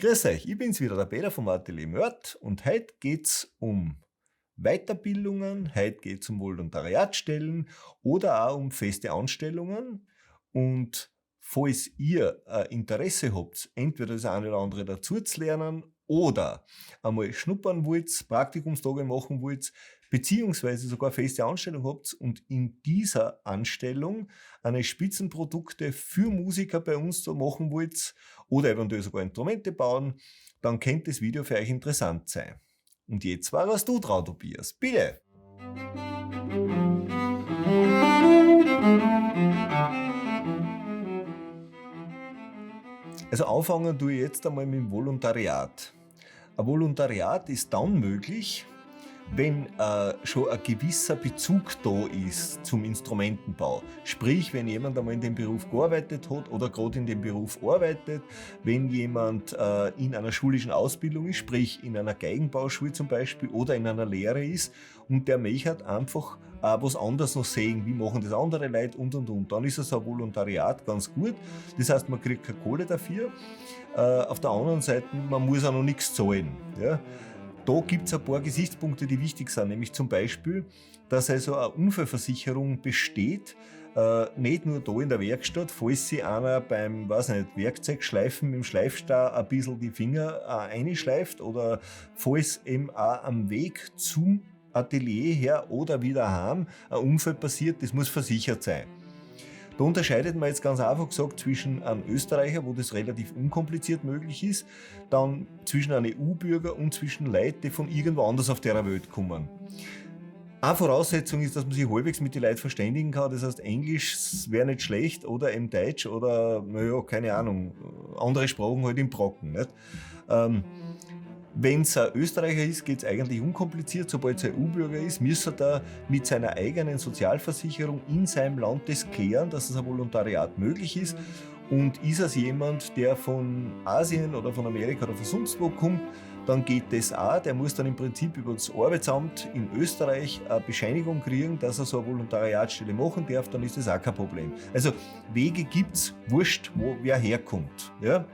Grüß euch, ich bin's wieder, der Peter vom Atelier Mörd und heute geht's um Weiterbildungen, heute geht's um Volontariatstellen oder auch um feste Anstellungen. Und falls ihr Interesse habt, entweder das eine oder andere dazu zu lernen oder einmal schnuppern wollt, Praktikumstage machen wollt, beziehungsweise sogar feste Anstellung habt und in dieser Anstellung eine Spitzenprodukte für Musiker bei uns da machen wollt oder eventuell sogar Instrumente bauen, dann könnte das Video für euch interessant sein. Und jetzt warst du dran, Tobias. Bitte! Also anfangen tue ich jetzt einmal mit dem Volontariat. Ein Volontariat ist dann möglich, wenn schon ein gewisser Bezug da ist zum Instrumentenbau. Sprich, wenn jemand einmal in dem Beruf gearbeitet hat oder gerade in dem Beruf arbeitet, wenn jemand in einer schulischen Ausbildung ist, sprich in einer Geigenbauschule zum Beispiel oder in einer Lehre ist und der möchte einfach was anderes noch sehen, wie machen das andere Leute und. Dann ist so ein Volontariat ganz gut. Das heißt, man kriegt keine Kohle dafür. Auf der anderen Seite, man muss auch noch nichts zahlen. Ja? Da gibt es ein paar Gesichtspunkte, die wichtig sind, nämlich zum Beispiel, dass also eine Unfallversicherung besteht, nicht nur da in der Werkstatt, falls sich einer beim Werkzeugschleifen mit dem Schleifstab ein bisschen die Finger einschleift oder falls eben auch am Weg zum Atelier her oder wieder heim ein Unfall passiert, das muss versichert sein. Da unterscheidet man jetzt ganz einfach gesagt zwischen einem Österreicher, wo das relativ unkompliziert möglich ist, dann zwischen einem EU-Bürger und zwischen Leuten, die von irgendwo anders auf der Welt kommen. Eine Voraussetzung ist, dass man sich halbwegs mit den Leuten verständigen kann, das heißt Englisch wäre nicht schlecht oder eben Deutsch oder, naja, keine Ahnung, andere Sprachen halt im Brocken. Nicht? Wenn es ein Österreicher ist, geht es eigentlich unkompliziert. Sobald es ein EU-Bürger ist, müsste er mit seiner eigenen Sozialversicherung in seinem Land das klären, dass es ein Volontariat möglich ist. Und ist es jemand, der von Asien oder von Amerika oder von sonst wo kommt, dann geht das auch. Der muss dann im Prinzip über das Arbeitsamt in Österreich eine Bescheinigung kriegen, dass er so eine Volontariatstelle machen darf, dann ist das auch kein Problem. Also Wege gibt es, wurscht, wo wer herkommt. Ja?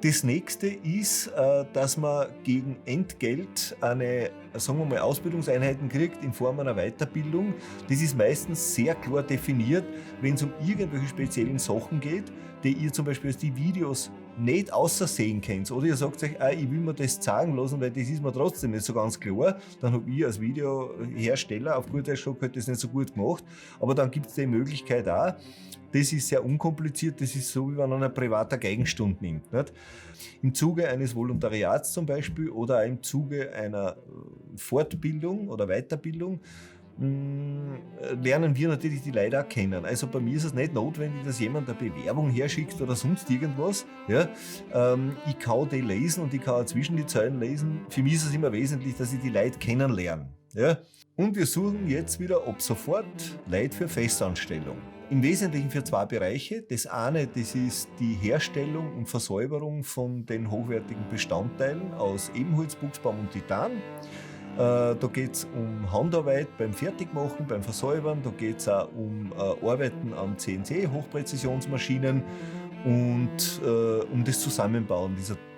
Das nächste ist, dass man gegen Entgelt eine, sagen wir mal, Ausbildungseinheiten kriegt in Form einer Weiterbildung. Das ist meistens sehr klar definiert, wenn es um irgendwelche speziellen Sachen geht, die ihr zum Beispiel aus die Videos nicht außersehen könnt. Oder ihr sagt euch, ich will mir das zeigen lassen, weil das ist mir trotzdem nicht so ganz klar. Dann habe ich als Videohersteller auf gut Deutsch gesagt, das nicht so gut gemacht. Aber dann gibt es die Möglichkeit auch, das ist sehr unkompliziert, das ist so, wie wenn man eine private Geigenstunde nimmt. Nicht? Im Zuge eines Volontariats zum Beispiel oder im Zuge einer Fortbildung oder Weiterbildung lernen wir natürlich die Leute auch kennen. Also bei mir ist es nicht notwendig, dass jemand eine Bewerbung herschickt oder sonst irgendwas. Ja? Ich kann die lesen und ich kann auch zwischen die Zeilen lesen. Für mich ist es immer wesentlich, dass ich die Leute kennenlerne. Ja? Und wir suchen jetzt wieder ab sofort Leute für Festanstellung. Im Wesentlichen für zwei Bereiche. Das eine, das ist die Herstellung und Versäuberung von den hochwertigen Bestandteilen aus Ebenholz, Buchsbaum und Titan. Da geht es um Handarbeit beim Fertigmachen, beim Versäubern. Da geht es auch um Arbeiten am CNC, Hochpräzisionsmaschinen und um das Zusammenbauen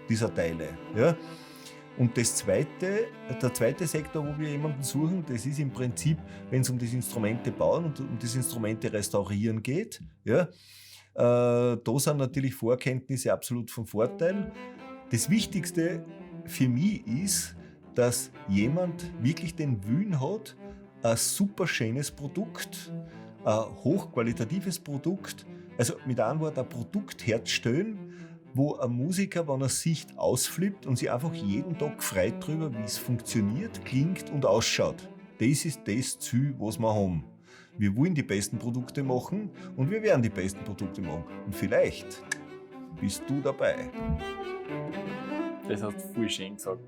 dieser Teile. Ja? Und der zweite Sektor, wo wir jemanden suchen, das ist im Prinzip, wenn es um das Instrumente bauen und um das Instrumente restaurieren geht. Ja? Da sind natürlich Vorkenntnisse absolut von Vorteil. Das Wichtigste für mich ist, dass jemand wirklich den Willen hat, ein super schönes Produkt, ein hochqualitatives Produkt, also mit einem Wort ein Produkt herzustellen, wo ein Musiker, wenn er Sicht ausflippt und sich einfach jeden Tag freut darüber, wie es funktioniert, klingt und ausschaut. Das ist das Ziel, was wir haben. Wir wollen die besten Produkte machen und wir werden die besten Produkte machen. Und vielleicht bist du dabei. Das hast du voll schön gesagt.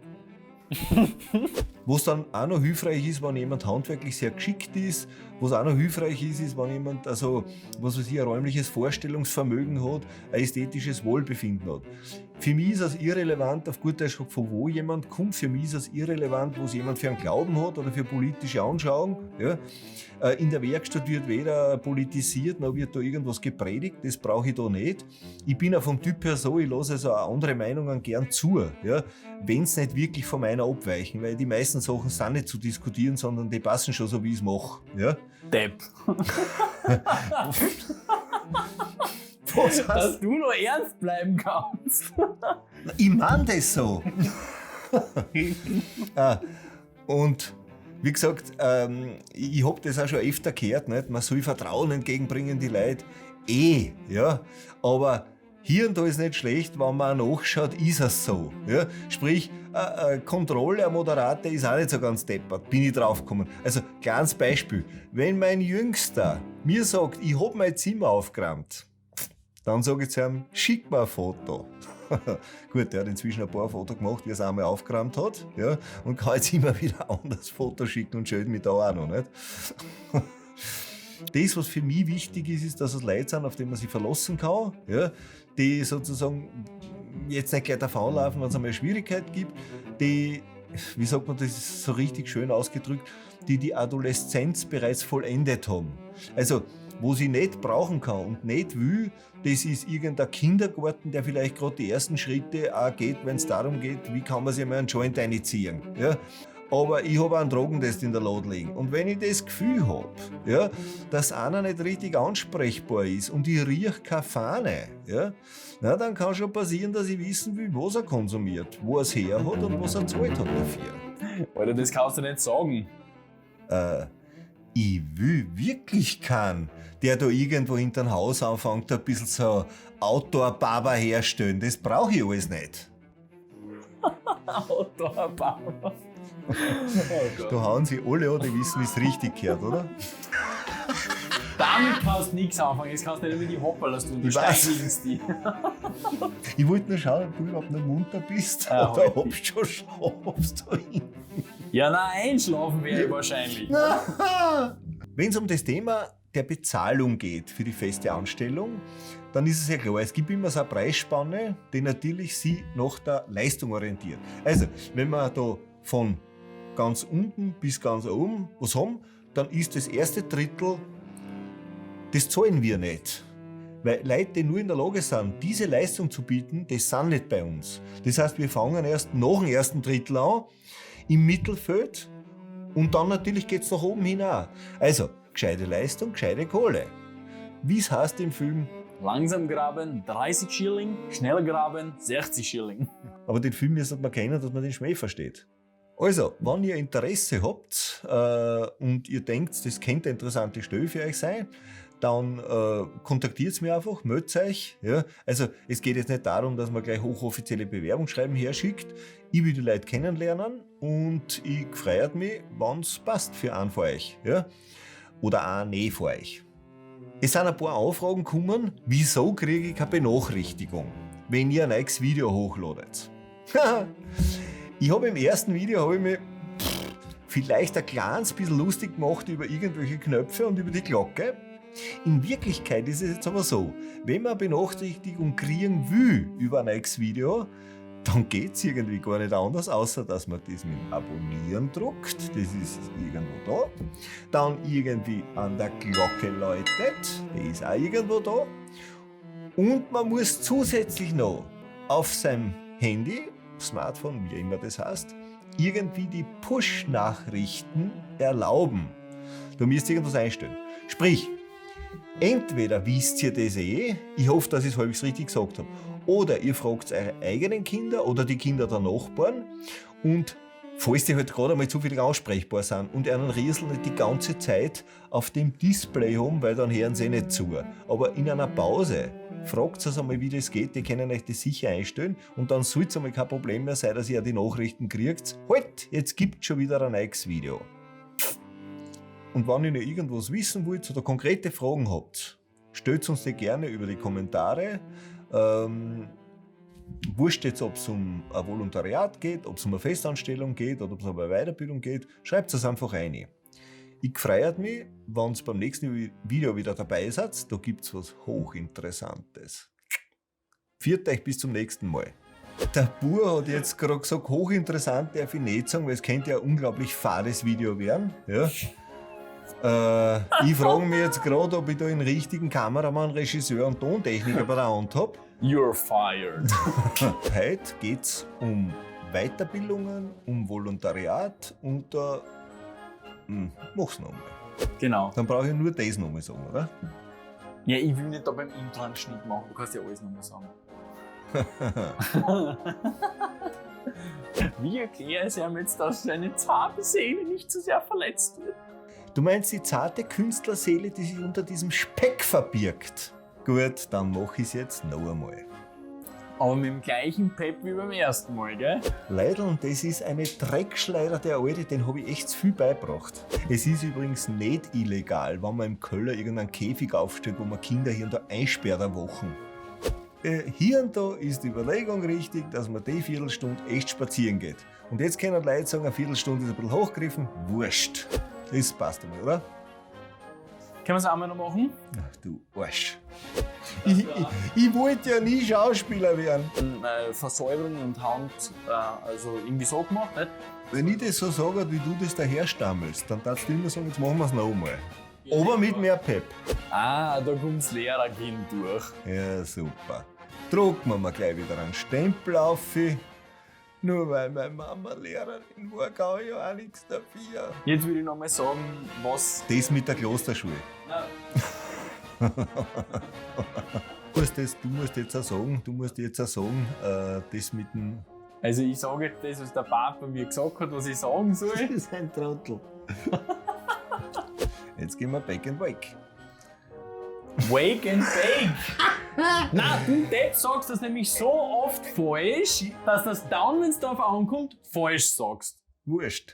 Was dann auch noch hilfreich ist, wenn jemand handwerklich sehr geschickt ist, was auch noch hilfreich ist, wenn jemand also, was weiß ich, ein räumliches Vorstellungsvermögen hat, ein ästhetisches Wohlbefinden hat. Für mich ist es irrelevant, auf gut Deutsch gesagt, von wo jemand kommt. Für mich ist es irrelevant, was jemand für einen Glauben hat oder für politische Anschauung. Ja. In der Werkstatt wird weder politisiert, noch wird da irgendwas gepredigt. Das brauche ich da nicht. Ich bin auch vom Typ her so, ich lasse also auch andere Meinungen gern zu. Ja. Wenn es nicht wirklich von meiner abweichen, weil die meisten Sachen sind nicht zu diskutieren, sondern die passen schon so, wie ich es mache. Ja. Depp. Was heißt? Dass du noch ernst bleiben kannst. Ich meine das so. Und wie gesagt, ich habe das auch schon öfter gehört, nicht? Man soll Vertrauen entgegenbringen, die Leute. Ja. Aber hier und da ist nicht schlecht, wenn man nachschaut, ist es so. Ja? Sprich, Kontrolle, ein Moderator ist auch nicht so ganz deppert, bin ich draufgekommen. Also, kleines Beispiel. Wenn mein Jüngster mir sagt, ich habe mein Zimmer aufgeräumt, dann sage ich zu ihm, schick mir ein Foto. Gut, der hat inzwischen ein paar Fotos gemacht, wie er es einmal aufgeräumt hat. Ja, und kann jetzt immer wieder ein anderes Foto schicken und schält mich da auch noch. Nicht? Das, was für mich wichtig ist, ist, dass es Leute sind, auf die man sich verlassen kann. Ja, die sozusagen jetzt nicht gleich davonlaufen, wenn es einmal eine Schwierigkeit gibt. Die, wie sagt man, das ist so richtig schön ausgedrückt, die Adoleszenz bereits vollendet haben. Also, wo sie nicht brauchen kann und nicht will, das ist irgendein Kindergarten, der vielleicht gerade die ersten Schritte auch geht, wenn es darum geht, wie kann man sich mal einen Joint reinziehen. Ja? Aber ich habe einen Drogentest in der Lade liegen. Und wenn ich das Gefühl habe, ja, dass einer nicht richtig ansprechbar ist und ich rieche keine Fahne, ja, na, dann kann schon passieren, dass ich wissen will, was er konsumiert, wo er es her hat und was er gezahlt hat dafür. Alter, das kannst du nicht sagen. Ich will wirklich keinen, der da irgendwo hinterm Haus anfängt, ein bisschen so Outdoor-Barber herstellen. Das brauche ich alles nicht. Outdoor-Barber. Oh Da hauen sie alle an, die wissen, wie es richtig gehört, oder? Damit kannst du nichts anfangen. Jetzt kannst du nicht über die Hopperlas tun. Du Ich weiß. steigerst die. Ich wollte nur schauen, ob du überhaupt noch munter bist Ja, oder halt ob du dich. schon schlafst da hinten. Ja, na, einschlafen wäre ich wahrscheinlich. Wenn es um das Thema der Bezahlung geht für die feste Anstellung, dann ist es ja klar, es gibt immer so eine Preisspanne, die natürlich sie nach der Leistung orientiert. Also, wenn wir da von ganz unten bis ganz oben was haben, dann ist das erste Drittel, das zahlen wir nicht. Weil Leute, die nur in der Lage sind, diese Leistung zu bieten, das sind nicht bei uns. Das heißt, wir fangen erst nach dem ersten Drittel an, im Mittelfeld, und dann natürlich geht es nach oben hin auch. Also, gescheite Leistung, gescheite Kohle. Wie es heißt im Film, Langsam graben 30 Schilling, schnell graben 60 Schilling. aber den Film müsste man kennen, dass man den Schmäh versteht. Also, wenn ihr Interesse habt und ihr denkt, das könnte eine interessante Stelle für euch sein, dann kontaktiert mich einfach, meldet euch. Ja? Also, es geht jetzt nicht darum, dass man gleich hochoffizielle Bewerbungsschreiben herschickt. Ich will die Leute kennenlernen und ich freue mich, wenn es passt für einen von euch. Ja? Oder eine von euch. Es sind ein paar Anfragen gekommen, wieso kriege ich keine Benachrichtigung, wenn ihr ein neues Video hochladet. Ich habe im ersten Video mich vielleicht ein kleines bisschen lustig gemacht über irgendwelche Knöpfe und über die Glocke. In Wirklichkeit ist es jetzt aber so, wenn man eine Benachrichtigung kriegen will über ein neues Video, dann geht es irgendwie gar nicht anders, außer dass man das mit Abonnieren druckt, das ist irgendwo da, dann irgendwie an der Glocke läutet, die ist auch irgendwo da, und man muss zusätzlich noch auf seinem Handy, Smartphone, wie immer das heißt, irgendwie die Push-Nachrichten erlauben. Da müsst ihr irgendwas einstellen. Sprich, entweder wisst ihr das ich hoffe, dass ich es halbwegs richtig gesagt habe, oder ihr fragt eure eigenen Kinder oder die Kinder der Nachbarn, und falls die halt gerade einmal zufällig ansprechbar sind und einen Riesel nicht die ganze Zeit auf dem Display haben, weil dann hören sie nicht zu. Aber in einer Pause fragt es einmal, wie das geht, die können euch das sicher einstellen, und dann soll es einmal kein Problem mehr sein, dass ihr die Nachrichten kriegt. Halt, jetzt gibt es schon wieder ein neues Video. Und wenn ihr noch irgendwas wissen wollt oder konkrete Fragen habt, stellt uns die gerne über die Kommentare. Wurscht jetzt, ob es um ein Volontariat geht, ob es um eine Festanstellung geht oder ob es um eine Weiterbildung geht, schreibt es einfach rein. Ich freue mich, wenn ihr beim nächsten Video wieder dabei seid. Da gibt es was Hochinteressantes. Viert euch bis zum nächsten Mal. Der Bur hat jetzt gerade gesagt, hochinteressant darf ich nicht sagen, weil es könnte ja ein unglaublich fades Video werden. Ja. Ich frage mich jetzt gerade, ob ich da einen richtigen Kameramann, Regisseur und Tontechniker bei der Hand habe. You're fired. Heute geht es um Weiterbildungen, um Volontariat und mach's nochmal. Genau. Dann brauche ich nur das nochmal sagen, oder? Ja, ich will nicht da beim Intro einen Schnitt machen, du kannst ja alles nochmal sagen. Wie erkläre ich ihm jetzt, dass seine zarte Seele nicht zu sehr verletzt wird? Du meinst die zarte Künstlerseele, die sich unter diesem Speck verbirgt? Gut, dann mach ich's jetzt noch einmal. Aber mit dem gleichen Pep wie beim ersten Mal, gell? Leidl, das ist eine Dreckschleider der Alte, den habe ich echt zu viel beigebracht. Es ist übrigens nicht illegal, wenn man im Keller irgendeinen Käfig aufstellt, wo man Kinder hier und da einsperrt eine Woche. Hier und da ist die Überlegung richtig, dass man die Viertelstunde echt spazieren geht. Und jetzt können Leute sagen, eine Viertelstunde ist ein bisschen hochgegriffen. Wurscht. Das passt einmal, oder? Können wir es einmal noch machen? Ach du Arsch. Ich wollte ja nie Schauspieler werden. Versäuberung und Hand, also irgendwie so gemacht, nicht? Wenn ich das so sage, wie du das daherstammelst, dann darfst du immer sagen, jetzt machen wir es noch einmal. Aber mit mehr Pep. Ah, da kommt das Lehrerkind durch. Ja, super. Drucken wir mal gleich wieder einen Stempel auf. Nur weil meine Mama Lehrerin war, kann ich ja auch nichts dafür. Jetzt würde ich noch mal sagen, was... Das mit der Klosterschule. Nein. Du musst jetzt auch sagen, das mit dem... Also ich sage jetzt das, was der Papa mir gesagt hat, was ich sagen soll. Das ist ein Trottel. Jetzt gehen wir back and wake. Wake and bake. Nein, du Depp sagst das nämlich so oft falsch, dass das dann, wenn es darauf ankommt, falsch sagst. Wurscht.